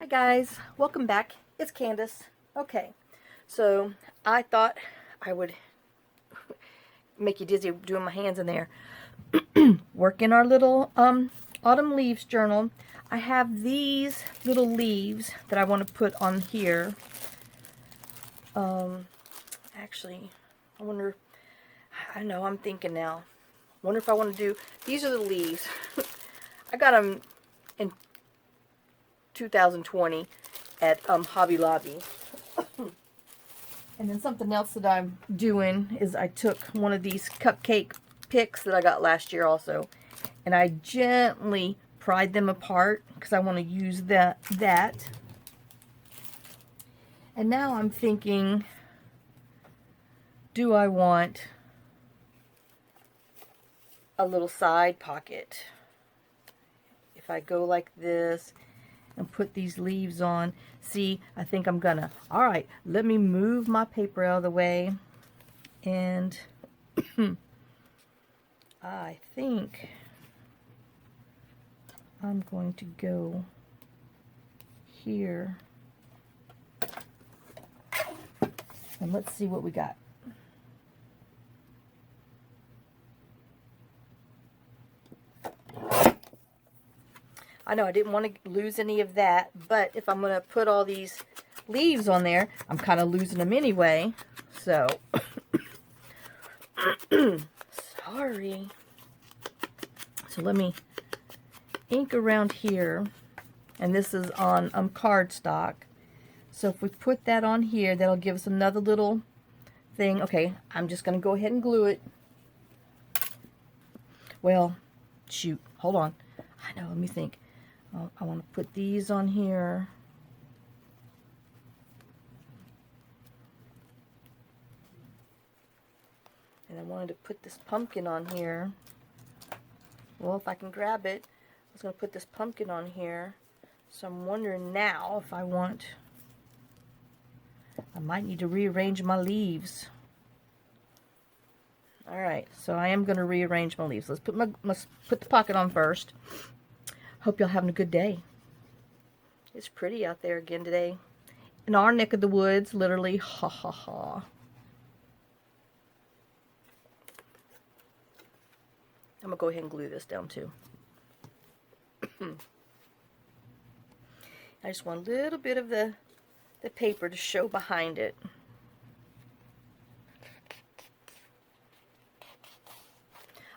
Hi guys, welcome back. It's Candace. Okay, so I thought I would make you dizzy doing my hands in there. Working our little autumn leaves journal. I have these little leaves that I want to put on here. Actually, I wonder, I know, I'm thinking now. Wonder if I want to do, these are the leaves. I got them in 2020 at Hobby Lobby. And then something else that I'm doing is I took one of these cupcake picks that I got last year also, and I gently pried them apart because I want to use that. And now I'm thinking, do I want a little side pocket? If I go like this and put these leaves on, see, I think I'm gonna, all right, let me move my paper out of the way, and I think I'm going to go here, and let's see what we got. I know I didn't want to lose any of that, but if I'm going to put all these leaves on there, I'm kind of losing them anyway. So, sorry. So let me ink around here, and this is on cardstock. So if we put that on here, that'll give us another little thing. Okay, I'm just going to go ahead and glue it. Well, shoot, hold on. I know, let me think. I want to put these on here. And I wanted to put this pumpkin on here. Well, if I can grab it, I was going to put this pumpkin on here. So I'm wondering now if I might need to rearrange my leaves. Alright, so I am going to rearrange my leaves. Let's put the pocket on first. Hope y'all having a good day. It's pretty out there again today. In our neck of the woods, literally, ha ha ha. I'm going to go ahead and glue this down too. I just want a little bit of the paper to show behind it.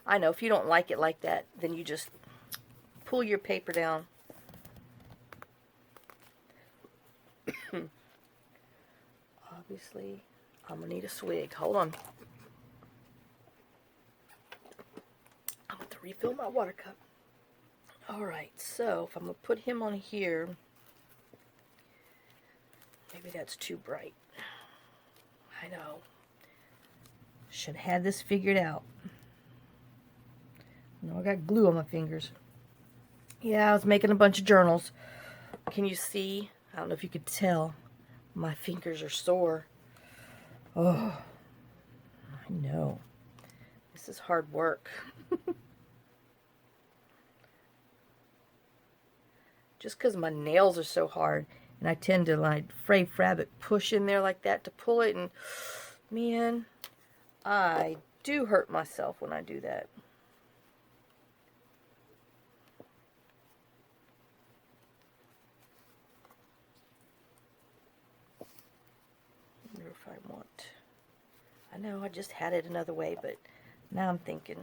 I know, if you don't like it like that, then you just pull your paper down. Obviously, I'm going to need a swig. Hold on. I'm going to refill my water cup. Alright, so if I'm going to put him on here, maybe that's too bright. I know. Should have had this figured out. No, I got glue on my fingers. Yeah, I was making a bunch of journals. Can you see? I don't know if you could tell. My fingers are sore. Oh, I know. This is hard work. Just because my nails are so hard, and I tend to like fray rabbit push in there like that to pull it, and man, I do hurt myself when I do that. I wonder if I want, I know I just had it another way, but now I'm thinking,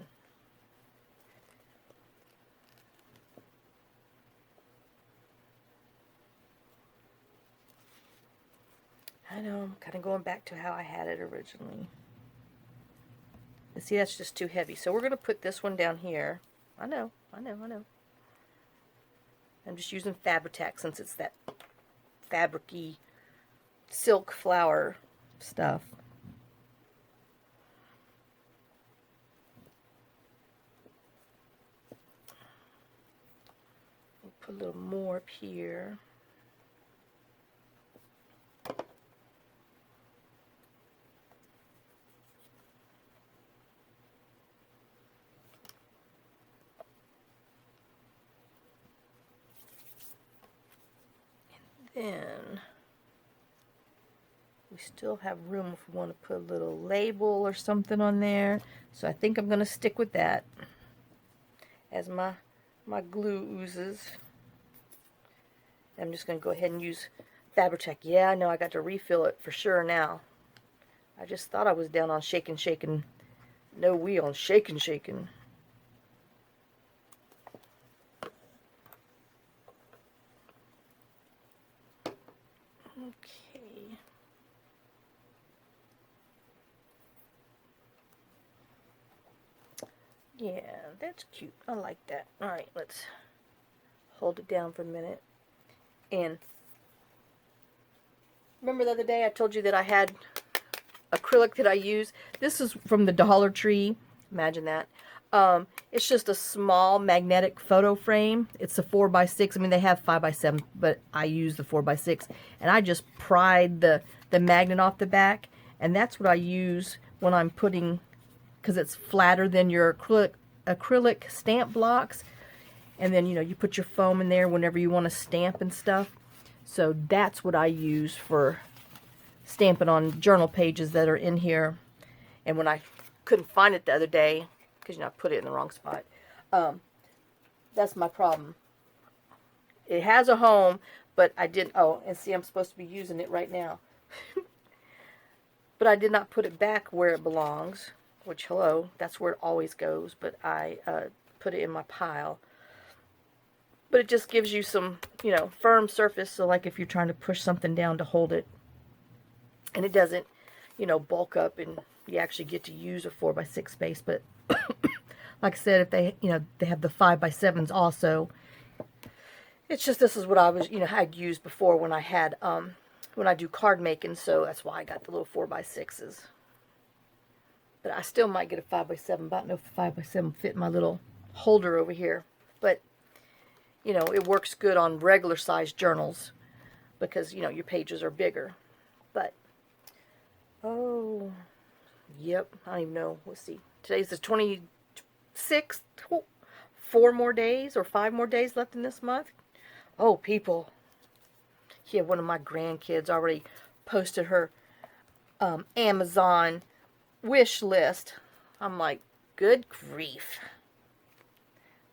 I know, I'm kind of going back to how I had it originally. But see, that's just too heavy. So we're going to put this one down here. I know. I'm just using Fabri-Tac since it's that fabricy silk flower stuff. Put a little more up here. then we still have room if we want to put a little label or something on there. So I think I'm going to stick with that as my glue oozes. I'm just going to go ahead and use Fabri-Tac. Yeah, I know I got to refill it for sure now. I just thought I was down on shaking, shaking. No, we on shaking, shaking. Okay. Yeah, that's cute. I like that. Alright, let's hold it down for a minute. And remember the other day I told you that I had acrylic that I use? This is from the Dollar Tree. Imagine that. It's just a small magnetic photo frame. It's a 4x6. I mean, they have 5x7, but I use the 4x6. And I just pried the magnet off the back. And that's what I use when I'm putting, because it's flatter than your acrylic stamp blocks. And then, you know, you put your foam in there whenever you want to stamp and stuff. So that's what I use for stamping on journal pages that are in here. And when I couldn't find it the other day, because, you know, I put it in the wrong spot, that's my problem. It has a home, but I didn't, oh, and see, I'm supposed to be using it right now. But I did not put it back where it belongs, which, hello, that's where it always goes, but I put it in my pile. But it just gives you some, you know, firm surface, so like if you're trying to push something down to hold it, and it doesn't, you know, bulk up, and you actually get to use a 4x6 space. But like I said, if they, you know, they have the 5x7s also. It's just, this is what I was, you know, I'd used before when I had, when I do card making, so that's why I got the little 4x6s. But I still might get a 5x7, but I don't know if the 5x7 fit my little holder over here. But, you know, it works good on regular sized journals because, you know, your pages are bigger. But, oh, yep, I don't even know. Let's see. Today's the 26th. 4 more days or 5 more days left in this month. Oh, people. Yeah, one of my grandkids already posted her Amazon wish list. I'm like, good grief.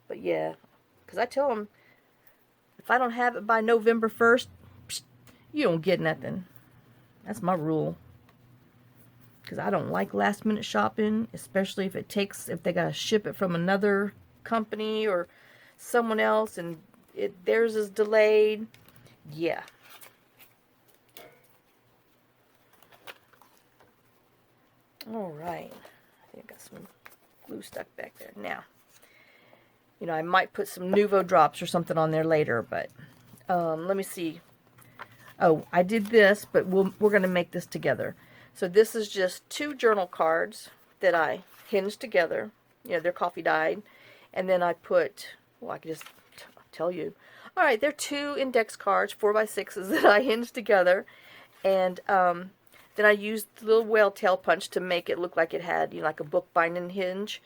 But yeah, because I tell them, if I don't have it by November 1st, psh, you don't get nothing. That's my rule. Because I don't like last minute shopping, especially if they got to ship it from another company or someone else and theirs is delayed. Yeah. Alright. I think I got some glue stuck back there. Now, you know, I might put some Nuvo drops or something on there later, but let me see. Oh, I did this, but we're going to make this together. So this is just 2 journal cards that I hinged together. You know, they're coffee dyed. And then I put, well, I can just tell you. Alright, they're 2 index cards, 4x6s that I hinged together. And then I used the little whale tail punch to make it look like it had, you know, like a bookbinding hinge.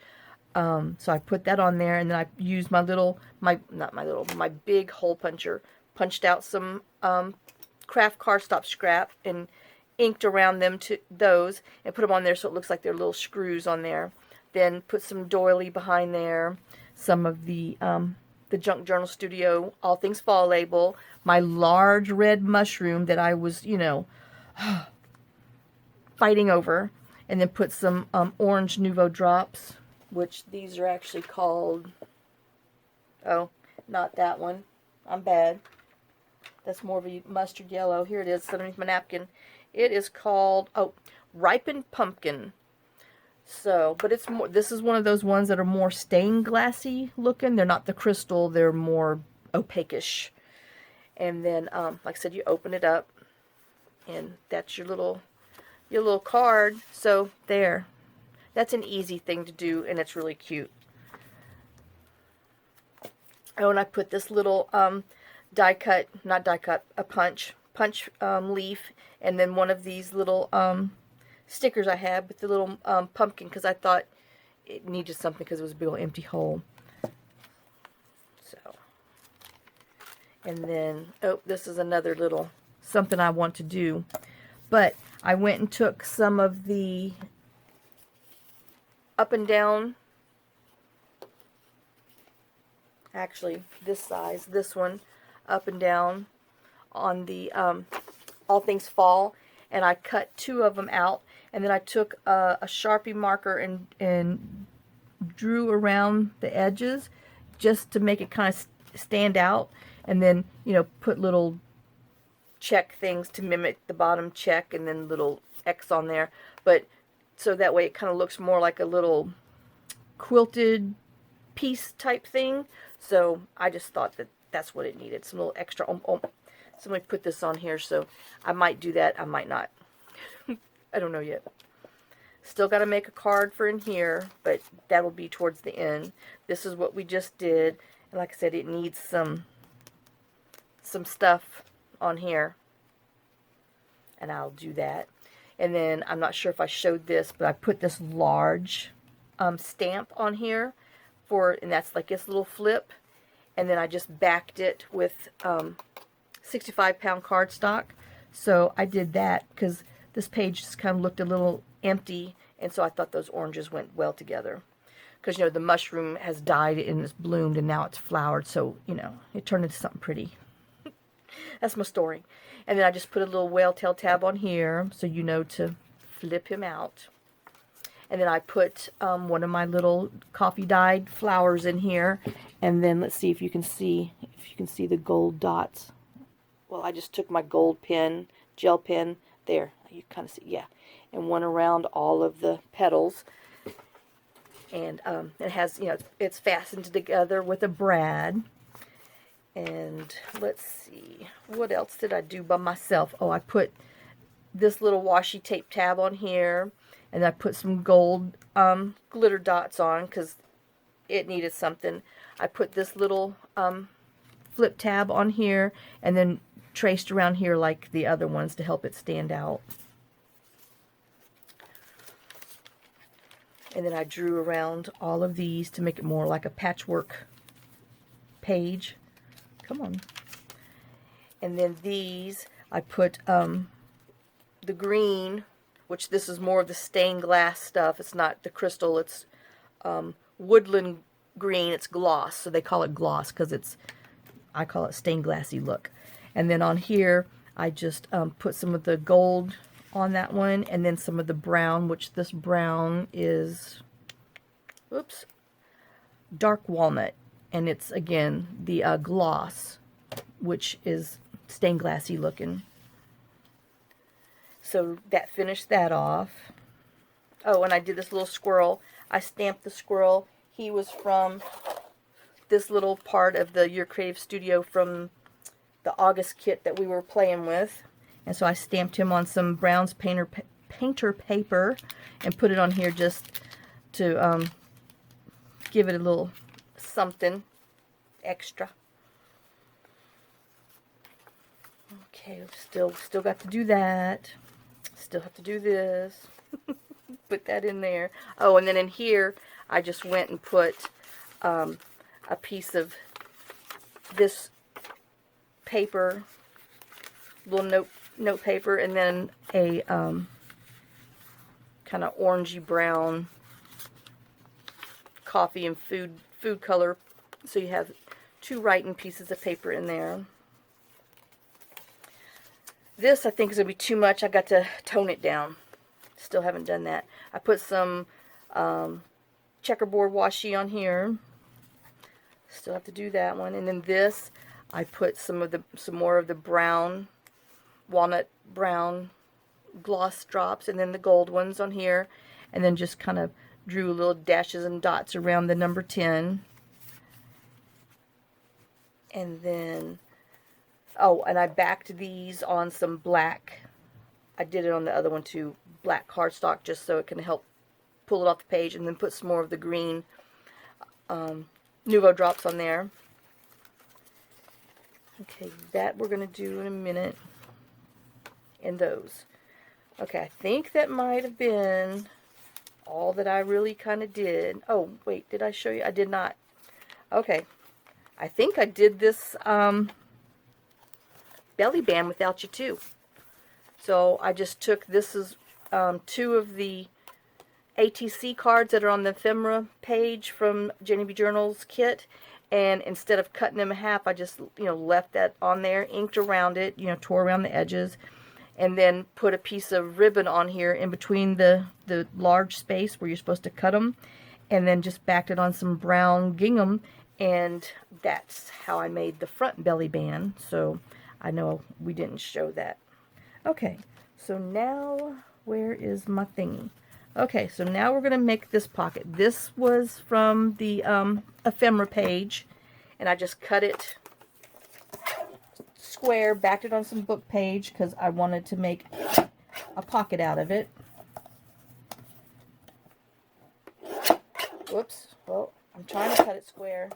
So I put that on there, and then I used my big hole puncher, punched out some craft cardstock scrap and inked around them to those and put them on there so it looks like they're little screws on there. Then put some doily behind there, some of the Junk Journal Studio All Things Fall label, my large red mushroom that I was, you know, fighting over, and then put some orange Nuvo drops, which these are actually called, oh, not that one, I'm bad. That's more of a mustard yellow. Here it is underneath my napkin. It is called, oh, Ripened Pumpkin. So, but it's more, this is one of those ones that are more stained glassy looking. They're not the crystal, they're more opaque-ish. And then, like I said, you open it up, and that's your little card. So, there. That's an easy thing to do, and it's really cute. Oh, and I put this little a punch leaf, and then one of these little stickers I had with the little pumpkin, because I thought it needed something because it was a big old empty hole. So, And then, oh, this is another little something I want to do. But I went and took some of the up and down, actually this size, this one, up and down on the All Things Fall, and I cut 2 of them out, and then I took a Sharpie marker and drew around the edges just to make it kind of stand out, and then, you know, put little check things to mimic the bottom check, and then little X on there, but so that way it kind of looks more like a little quilted piece type thing. So I just thought that that's what it needed, some little extra. Somebody put this on here, so I might do that, I might not. I don't know yet. Still got to make a card for in here, but that'll be towards the end. This is what we just did, and like I said, it needs some stuff on here, and I'll do that. And then I'm not sure if I showed this, but I put this large stamp on here for, and that's like this little flip, and then I just backed it with 65-pound cardstock. So I did that because this page just kind of looked a little empty, and so I thought those oranges went well together. Because, you know, the mushroom has died and it's bloomed, and now it's flowered, so, you know, it turned into something pretty. That's my story. And then I just put a little whale tail tab on here, so you know to flip him out. And then I put one of my little coffee dyed flowers in here. And then let's see if you can see the gold dots. Well, I just took my gold pen, gel pen, there, you kind of see, yeah, and went around all of the petals. And it has, you know, it's fastened together with a brad. And let's see, what else did I do by myself? Oh, I put this little washi tape tab on here, and I put some gold glitter dots on because it needed something. I put this little flip tab on here, and then traced around here like the other ones to help it stand out. And then I drew around all of these to make it more like a patchwork page. Come on. And then these, I put the green, which this is more of the stained glass stuff. It's not the crystal, it's woodland green. It's gloss, so they call it gloss because it's, I call it stained glassy look. And then on here, I just put some of the gold on that one, and then some of the brown, which this brown is, oops, dark walnut. And it's, again, the gloss, which is stained glassy looking. So that finished that off. Oh, and I did this little squirrel. I stamped the squirrel. He was from this little part of the Your Creative Studio from the August kit that we were playing with. And so I stamped him on some Brown's painter paper and put it on here just to give it a little something extra. Okay, still got to do that. Still have to do this. Put that in there. Oh, and then in here, I just went and put a piece of this paper, little note paper, and then a kind of orangey brown coffee and food color. So you have 2 writing pieces of paper in there. This I think is going to be too much. I got to tone it down. Still haven't done that. I put some checkerboard washi on here. Still have to do that one. And then this, I put some more of the brown, walnut brown gloss drops, and then the gold ones on here, and then just kind of drew little dashes and dots around the number 10. And then, oh, and I backed these on some black, I did it on the other one too, black cardstock, just so it can help pull it off the page, and then put some more of the green Nuvo drops on there. Okay, that we're going to do in a minute. And those. Okay, I think that might have been all that I really kind of did. Oh, wait, did I show you? I did not. Okay. I think I did this belly band without you too. So I just took, this is 2 of the ATC cards that are on the ephemera page from Janeybjournals kit, and instead of cutting them in half, I just, left that on there, inked around it, tore around the edges, and then put a piece of ribbon on here in between the large space where you're supposed to cut them, and then just backed it on some brown gingham, and that's how I made the front belly band. So I know we didn't show that. Okay, so now where is my thingy? Okay, so now we're going to make this pocket. This was from the ephemera page, and I just cut it square, backed it on some book page because I wanted to make a pocket out of it. Whoops. Well, I'm trying to cut it square.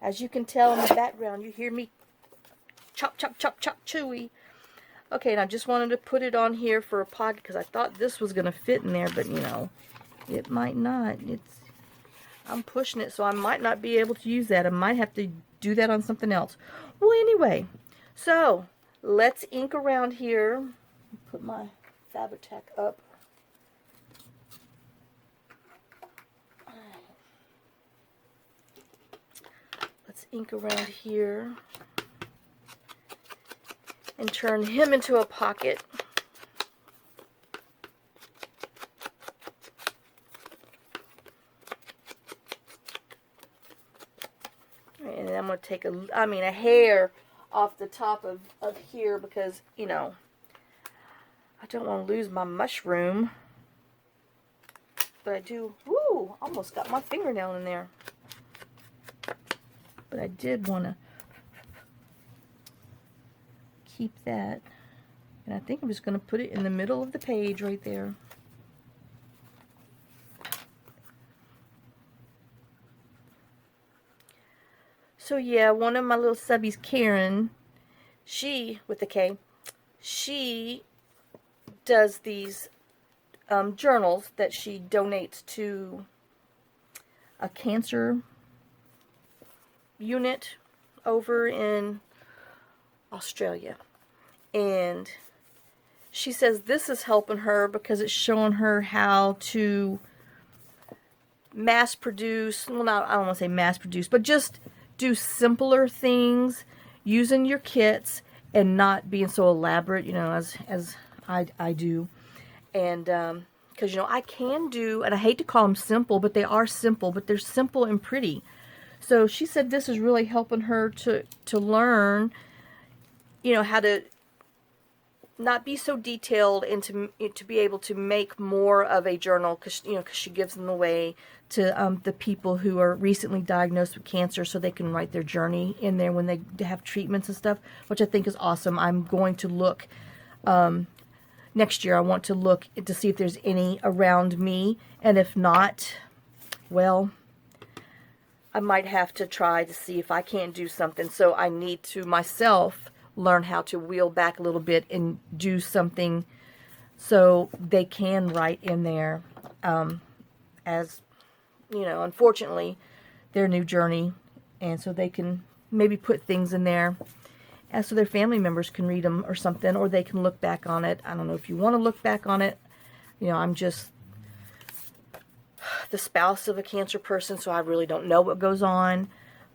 As you can tell in the background, you hear me chop, chop, chop, chop, chewy. Okay, and I just wanted to put it on here for a pocket because I thought this was going to fit in there, but it might not. I'm pushing it, so I might not be able to use that. I might have to do that on something else. Well, anyway, so let's ink around here. Put my Fabri-Tac up. Let's ink around here and turn him into a pocket. And I'm going to take a hair off the top of here because, I don't want to lose my mushroom. But I do, woo, almost got my fingernail in there. But I did want to keep that, and I think I'm just going to put it in the middle of the page right there. So yeah, one of my little subbies, Karen, she, with the K, she does these journals that she donates to a cancer unit over in Australia. And she says this is helping her because it's showing her how to mass produce, well, I don't want to say mass produce, but just do simpler things using your kits and not being so elaborate, as I do. And because, I can do, and I hate to call them simple, but they are simple, but they're simple and pretty. So she said this is really helping her to learn, how to not be so detailed and to be able to make more of a journal because she gives them away to the people who are recently diagnosed with cancer so they can write their journey in there when they have treatments and stuff, which I think is awesome. I'm going to look next year. I want to look to see if there's any around me, and if not, well, I might have to try to see if I can't do something. So I need to myself learn how to wheel back a little bit and do something so they can write in there as, unfortunately, their new journey. And so they can maybe put things in there so their family members can read them or something, or they can look back on it. I don't know if you want to look back on it. I'm just the spouse of a cancer person, so I really don't know what goes on,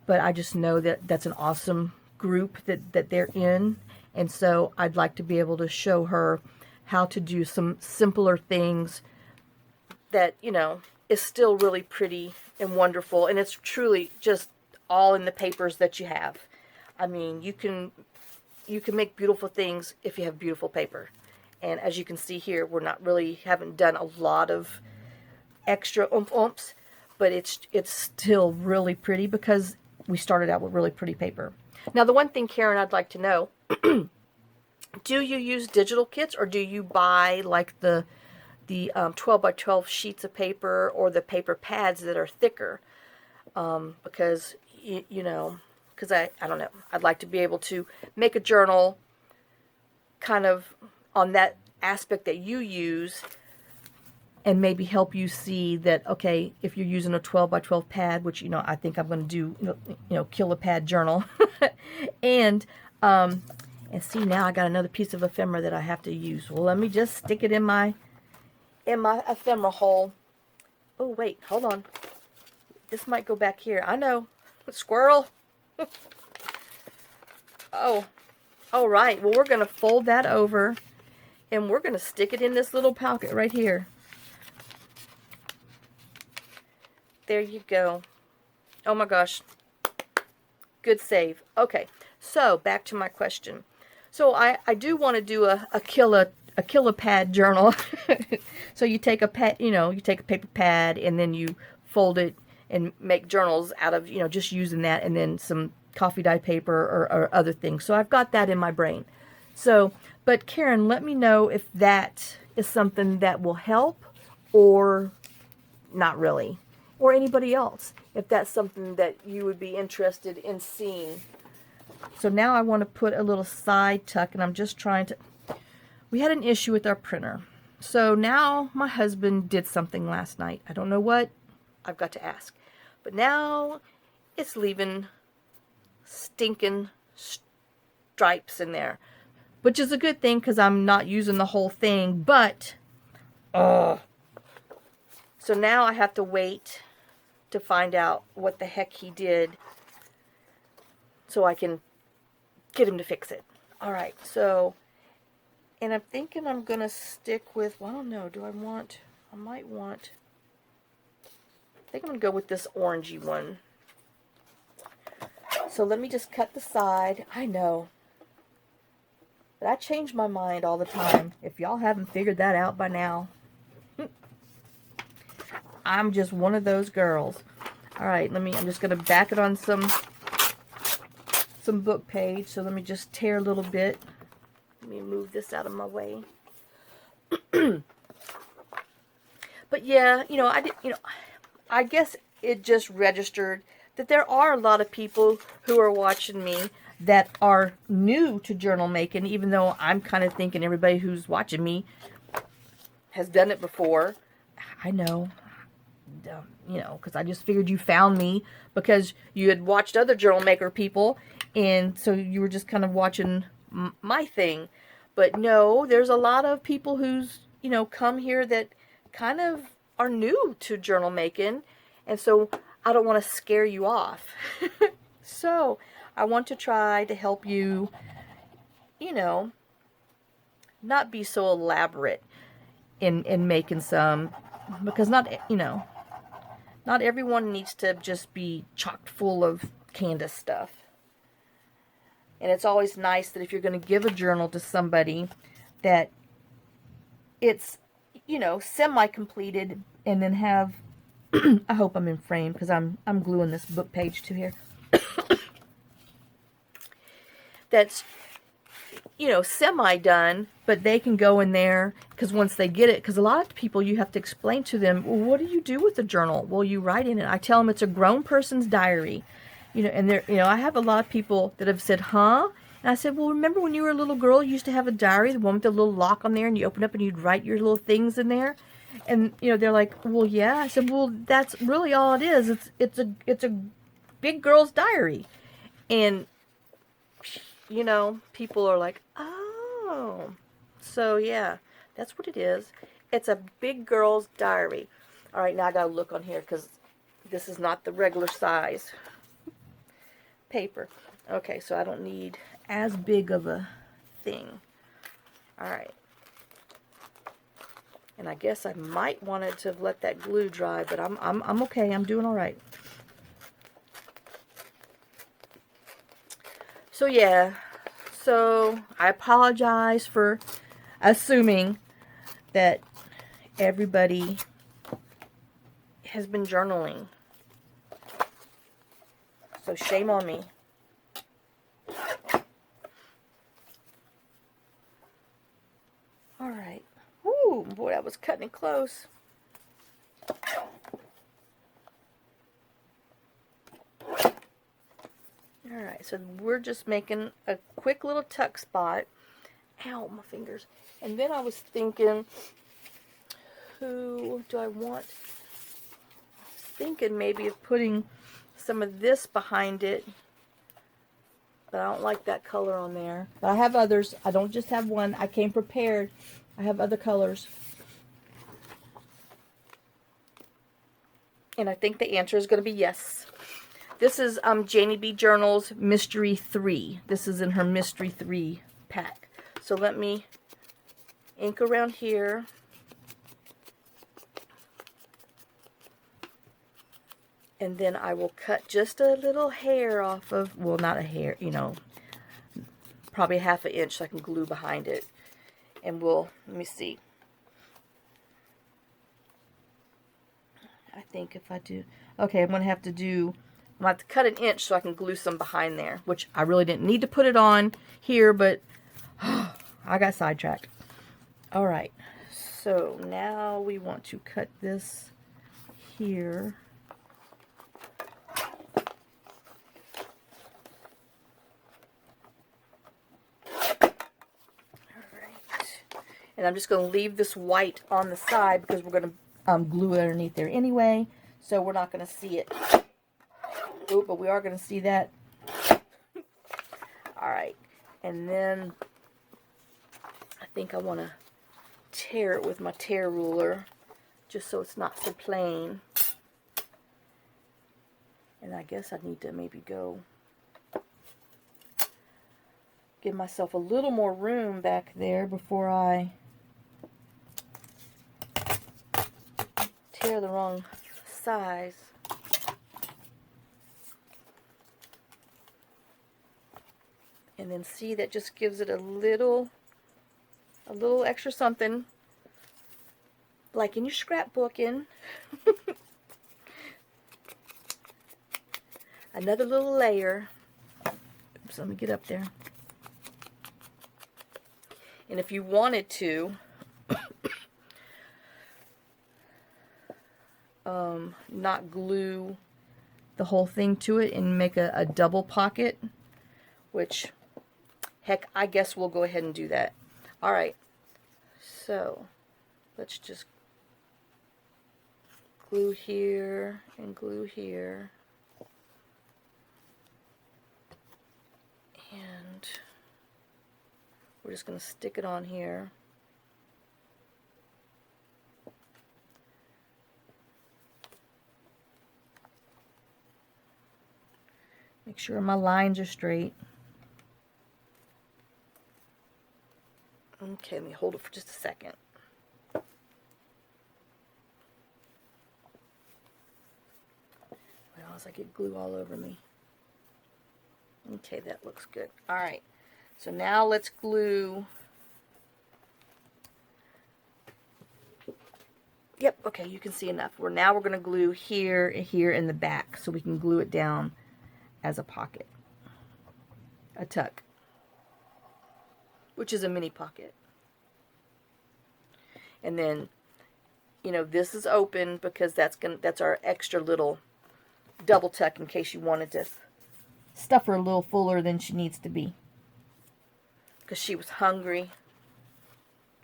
but I just know that that's an awesome group that they're in, and so I'd like to be able to show her how to do some simpler things that is still really pretty and wonderful, and it's truly just all in the papers that you have. I mean, you can make beautiful things if you have beautiful paper, and as you can see here, haven't done a lot of extra oomph-oomphs, but it's still really pretty because we started out with really pretty paper. Now, the one thing, Karen, I'd like to know, do you use digital kits or do you buy like the 12 by 12 sheets of paper or the paper pads that are thicker? Because, because I don't know, I'd like to be able to make a journal kind of on that aspect that you use and maybe help you see that, okay, if you're using a 12 by 12 pad, which, I think I'm going to do, kill a pad journal, and And see, now I got another piece of ephemera that I have to use. Well, let me just stick it in my ephemera hole. Oh, wait, hold on. This might go back here. I know. Squirrel. Oh, all right. Well, we're going to fold that over, and we're going to stick it in this little pocket right here. There you go. Oh my gosh. Good save. Okay, so back to my question. So I do want to do a kilopad journal. So you take a pad, you take a paper pad, and then you fold it and make journals out of, just using that, and then some coffee dye paper or other things. So I've got that in my brain. So, but Karen, let me know if that is something that will help or not really. Or anybody else, if that's something that you would be interested in seeing. So now I want to put a little side tuck, and I'm just trying to... We had an issue with our printer. So now my husband did something last night. I don't know what. I've got to ask. But now it's leaving stinking stripes in there. Which is a good thing because I'm not using the whole thing. But, so now I have to wait to find out what the heck he did so I can get him to fix it. Alright, so, and I'm thinking I'm going to stick with, well, I don't know, I think I'm going to go with this orangey one. So let me just cut the side. I know. But I change my mind all the time. If y'all haven't figured that out by now. I'm just one of those girls. Alright, I'm just going to back it on some book page. So let me just tear a little bit. Let me move this out of my way. But yeah, I guess it just registered that there are a lot of people who are watching me that are new to journal making, even though I'm kind of thinking everybody who's watching me has done it before. I know. Because I just figured you found me because you had watched other journal maker people, and so you were just kind of watching my thing. But no, there's a lot of people who's, come here that kind of are new to journal making, and so I don't want to scare you off. So I want to try to help you, not be so elaborate in making some, because not everyone needs to just be chock full of Candace stuff. And it's always nice that if you're going to give a journal to somebody that it's, semi-completed, and then have, I hope I'm in frame because I'm gluing this book page to here. That's, semi-done, but they can go in there, because once they get it, because a lot of people, you have to explain to them, well, what do you do with the journal? Well, you write in it. I tell them it's a grown person's diary. And I have a lot of people that have said, huh? And I said, well, remember when you were a little girl, you used to have a diary, the one with the little lock on there, and you open up and you'd write your little things in there? And, they're like, well, yeah. I said, well, that's really all it is. It's a big girl's diary. And, people are like, oh. So, yeah, that's what it is. It's a big girl's diary. All right, now I got to look on here because this is not the regular size paper. Okay, so I don't need as big of a thing. All right. And I guess I might want to let that glue dry, but I'm okay. I'm doing all right. So yeah. So I apologize for assuming that everybody has been journaling. So shame on me. All right. Ooh, boy, that was cutting it close. Alright, so we're just making a quick little tuck spot. Ow, my fingers. And then I was thinking, who do I want? I was thinking maybe of putting some of this behind it. but I don't like that color on there. But I have others. I don't just have one. I came prepared. I have other colors. And I think the answer is going to be yes. This is Janeybjournals Mystery 3. This is in her Mystery 3 pack. So let me ink around here. And then I will cut just a little hair off of, well, not a hair, you know, probably ½ an inch so I can glue behind it. And we'll, let me see. I think if I do, okay, I'm going to have to cut 1 inch so I can glue some behind there, which I really didn't need to put it on here, but I got sidetracked. All right, so now we want to cut this here. And I'm just going to leave this white on the side because we're going to glue it underneath there anyway. So we're not going to see it. Oh, but we are going to see that. Alright. And then I think I want to tear it with my tear ruler just so it's not so plain. And I guess I need to maybe go give myself a little more room back there before I tear the wrong size. And then see, that just gives it a little extra something, like in your scrapbooking. Another little layer. Oops, let me get up there. And if you wanted to, not glue the whole thing to it and make a double pocket, which, heck, I guess we'll go ahead and do that. Alright, so let's just glue here and glue here. And we're just going to stick it on here. Make sure my lines are straight. Okay, let me hold it for just a second. Well, as I get glue all over me. Okay, that looks good. Alright, so now let's glue. Yep, okay, you can see enough. Now we're going to glue here and here in the back so we can glue it down as a pocket. A tuck. Which is a mini pocket. And then, you know, this is open because that's our extra little double tuck in case you wanted to stuff her a little fuller than she needs to be. Because she was hungry.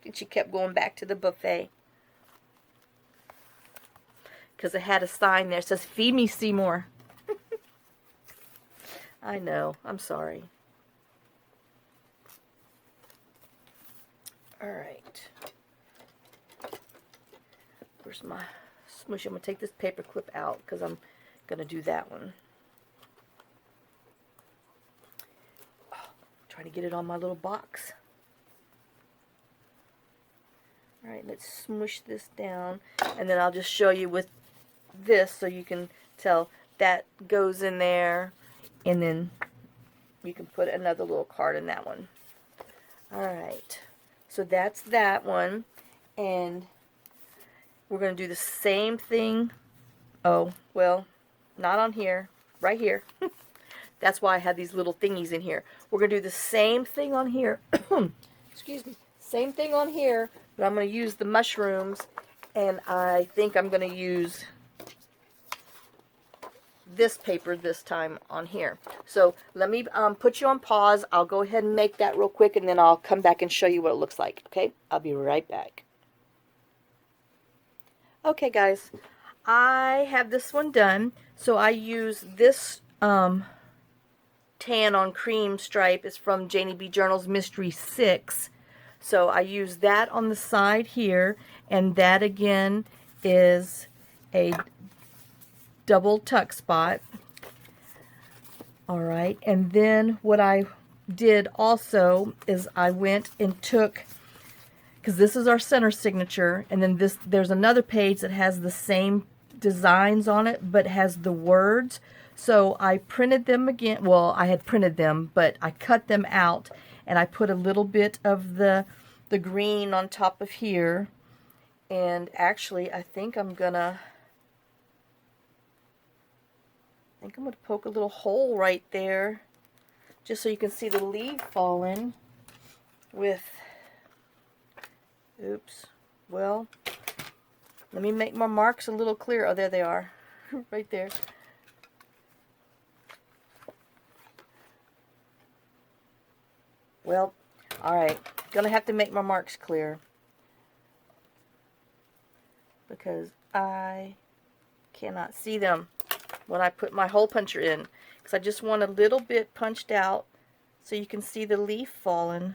And she kept going back to the buffet. Because it had a sign there that says, "Feed me, Seymour." I know. I'm sorry. Alright. Where's my smush? I'm going to take this paper clip out because I'm going to do that one. Oh, trying to get it on my little box. Alright, let's smush this down. And then I'll just show you with this so you can tell that goes in there. And then you can put another little card in that one. Alright, so that's that one. And we're going to do the same thing. Oh, well, not on here. Right here. That's why I have these little thingies in here. We're going to do the same thing on here. Excuse me. Same thing on here. But I'm going to use the mushrooms. And I think I'm going to use this paper this time on here. So let me put you on pause. I'll go ahead and make that real quick, and then I'll come back and show you what it looks like. Okay, I'll be right back. Okay guys, I have this one done. So I use this tan on cream stripe is from Janeybjournals Mystery 6. So I use that on the side here, and that again is a double tuck spot. Alright, and then what I did also is I went and took, because this is our center signature, and then there's another page that has the same designs on it but has the words. So I printed them again. Well, I had printed them, but I cut them out and I put a little bit of the green on top of here. And actually, I think I'm gonna poke a little hole right there just so you can see the leaf falling with, oops, well, let me make my marks a little clearer. Oh, there they are, right there. Well, alright, gonna have to make my marks clear because I cannot see them when I put my hole puncher in, because I just want a little bit punched out so you can see the leaf falling.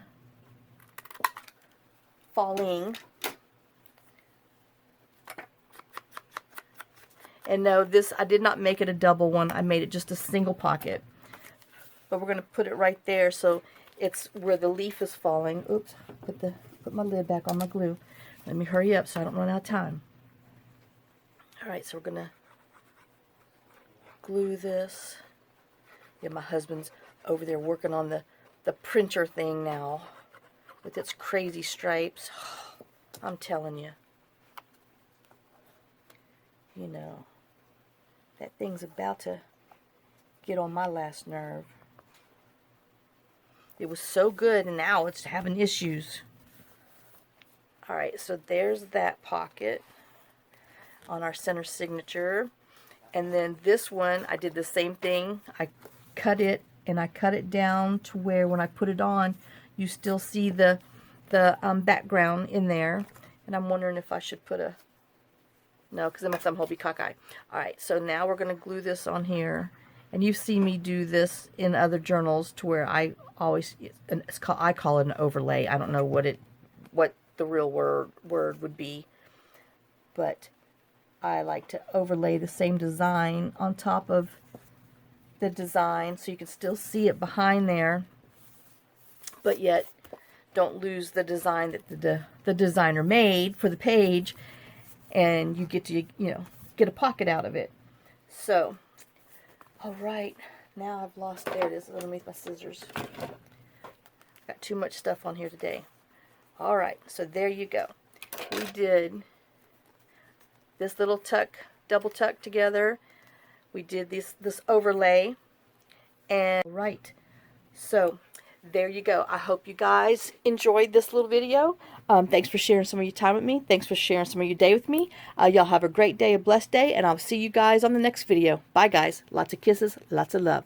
And no, this, I did not make it a double one. I made it just a single pocket. But we're going to put it right there so it's where the leaf is falling. Oops, put my lid back on my glue. Let me hurry up so I don't run out of time. Alright, so we're going to glue this. Yeah, my husband's over there working on the printer thing now with its crazy stripes. I'm telling you. You know, that thing's about to get on my last nerve. It was so good and now it's having issues. Alright, so there's that pocket on our center signature. And then this one, I did the same thing. I cut it and I cut it down to where when I put it on, you still see the background in there. And I'm wondering if I should put a, no, because then my thumb will be cockeyed. Alright, so now we're going to glue this on here. And you see me do this in other journals to where I always, I call it an overlay. I don't know what the real word would be. But I like to overlay the same design on top of the design so you can still see it behind there, but yet don't lose the design that the designer made for the page, and you get to, get a pocket out of it. So, alright, now I've lost, there it is underneath my scissors. Got too much stuff on here today. Alright, so there you go. We did this little tuck, double tuck together. We did this overlay, and right. So there you go. I hope you guys enjoyed this little video. Thanks for sharing some of your time with me. Thanks for sharing some of your day with me. Y'all have a great day, a blessed day, and I'll see you guys on the next video. Bye, guys. Lots of kisses, lots of love.